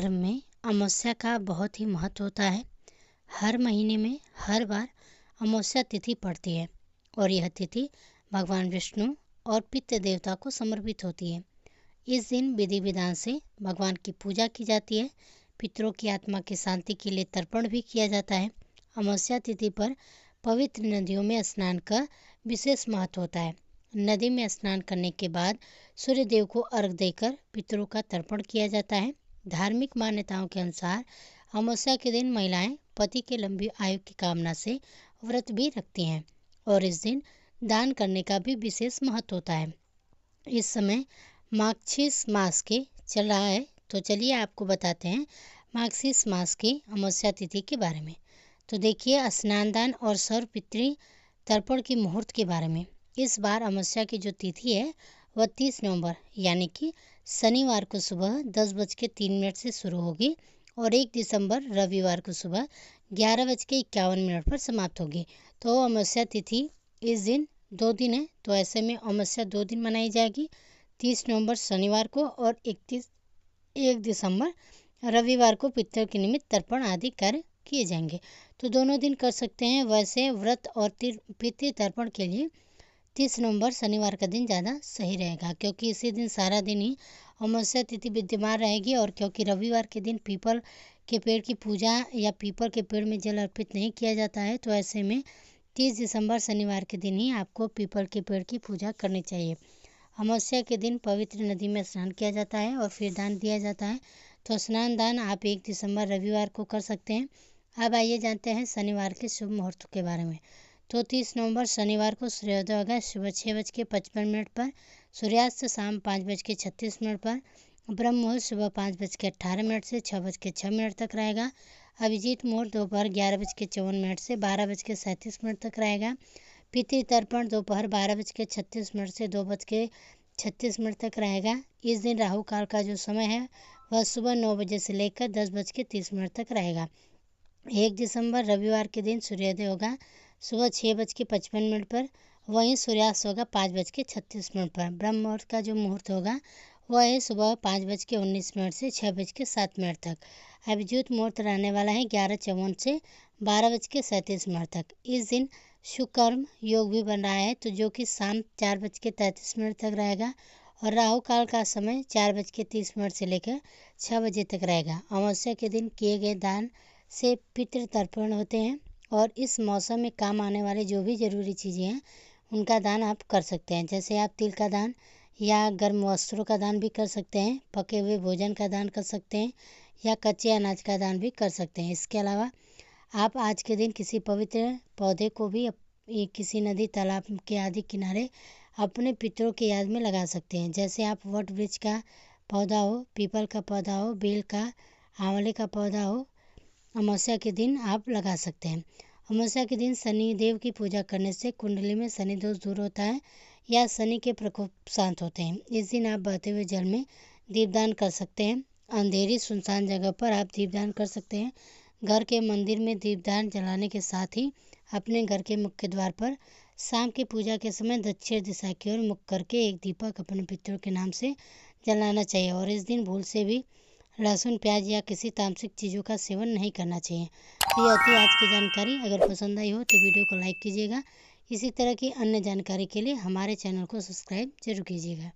धर्म में अमावस्या का बहुत ही महत्व होता है। हर महीने में हर बार अमावस्या तिथि पड़ती है और यह तिथि भगवान विष्णु और पितृ देवता को समर्पित होती है। इस दिन विधि विधान से भगवान की पूजा की जाती है। पितरों की आत्मा की शांति के लिए तर्पण भी किया जाता है। अमावस्या तिथि पर पवित्र नदियों में स्नान का विशेष महत्व होता है। नदी में स्नान करने के बाद सूर्य देव को अर्घ देकर पितरों का तर्पण किया जाता है। धार्मिक मान्यताओं के अनुसार अमावस्या के दिन महिलाएं पति के लंबी आयु की कामना से व्रत भी रखती हैं और इस दिन दान करने का भी विशेष महत्व होता है। इस समय मार्गशीर्ष मास के चल रहा है, तो चलिए आपको बताते हैं मार्गशीर्ष मास की अमावस्या तिथि के बारे में। तो देखिए, स्नान दान और सर्व पितृ तर्पण की मुहूर्त के बारे में। इस बार अमावस्या की जो तिथि है वह 30 नवंबर यानी कि शनिवार को सुबह 10:03 से शुरू होगी और 1 दिसंबर रविवार को सुबह 11:51 पर समाप्त होगी। तो अमावस्या तिथि इस दिन 2 दिन है, तो ऐसे में अमावस्या 2 दिन मनाई जाएगी। 30 नवंबर शनिवार को और 1 दिसंबर रविवार को पितरों के निमित्त तर्पण आदि कार्य किए जाएंगे। तो दोनों दिन कर सकते हैं। वैसे व्रत और पितृ तर्पण के लिए 30 नवंबर शनिवार का दिन ज़्यादा सही रहेगा, क्योंकि इसी दिन सारा दिन ही अमावस्या तिथि विद्यमान रहेगी और क्योंकि रविवार के दिन पीपल के पेड़ की पूजा या पीपल के पेड़ में जल अर्पित नहीं किया जाता है, तो ऐसे में 30 दिसंबर शनिवार के दिन ही आपको पीपल के पेड़ की पूजा करनी चाहिए। अमावस्या के दिन पवित्र नदी में स्नान किया जाता है और फिर दान दिया जाता है। तो स्नान दान आप 1 दिसंबर रविवार को कर सकते हैं। अब आइए जानते हैं शनिवार के शुभ मुहूर्त के बारे में। तो 30 नवंबर शनिवार को सूर्योदय होगा सुबह 6:55 पर, सूर्यास्त शाम 5:36 पर, ब्रह्म मुहूर्त सुबह 5:18 से 6:06 तक रहेगा। अभिजीत मुहूर्त दोपहर 11:54 से 12:37 तक रहेगा। पितृ तर्पण दोपहर 12:36 से 2:36 तक रहेगा। इस दिन राहु काल का जो समय है वह सुबह 9 बजे से लेकर 10:30 तक रहेगा। 1 दिसंबर रविवार के दिन सूर्योदय होगा सुबह 6:55 पर, वहीं सूर्यास्त होगा 5:36 पर। ब्रह्म मुहूर्त का जो मुहूर्त होगा वह है सुबह 5:19 से 6:07 तक। अभिजीत मुहूर्त रहने वाला है 11:54 से 12:37 तक। इस दिन शुकर्म योग भी बन रहा है, तो जो कि शाम 4:33 तक रहेगा और राहु काल का समय 4:30 से लेकर 6 बजे तक रहेगा। अमावस्या के दिन किए गए दान से पितृ तर्पण होते हैं और इस मौसम में काम आने वाले जो भी ज़रूरी चीज़ें हैं उनका दान आप कर सकते हैं। जैसे आप तिल का दान या गर्म वस्त्रों का दान भी कर सकते हैं, पके हुए भोजन का दान कर सकते हैं या कच्चे अनाज का दान भी कर सकते हैं। इसके अलावा आप आज के दिन किसी पवित्र पौधे को भी किसी नदी तालाब के आदि किनारे अपने पितरों की याद में लगा सकते हैं। जैसे आप वट वृक्ष का पौधा हो, पीपल का पौधा हो, बेल का, आंवले का पौधा हो, अमावस्या के दिन आप लगा सकते हैं। अमावस्या के दिन शनि देव की पूजा करने से कुंडली में शनि दोष दूर होता है या शनि के प्रकोप शांत होते हैं। इस दिन आप बहते हुए जल में दीपदान कर सकते हैं। अंधेरी सुनसान जगह पर आप दीपदान कर सकते हैं। घर के मंदिर में दीपदान जलाने के साथ ही अपने घर के मुख्य द्वार पर शाम की पूजा के समय दक्षिण दिशा की ओर मुख करके एक दीपक अपने पितरों के नाम से जलाना चाहिए और इस दिन भूल से भी लहसुन, प्याज या किसी तामसिक चीज़ों का सेवन नहीं करना चाहिए। तो यह थी आज की जानकारी। अगर पसंद आई हो तो वीडियो को लाइक कीजिएगा। इसी तरह की अन्य जानकारी के लिए हमारे चैनल को सब्सक्राइब जरूर कीजिएगा।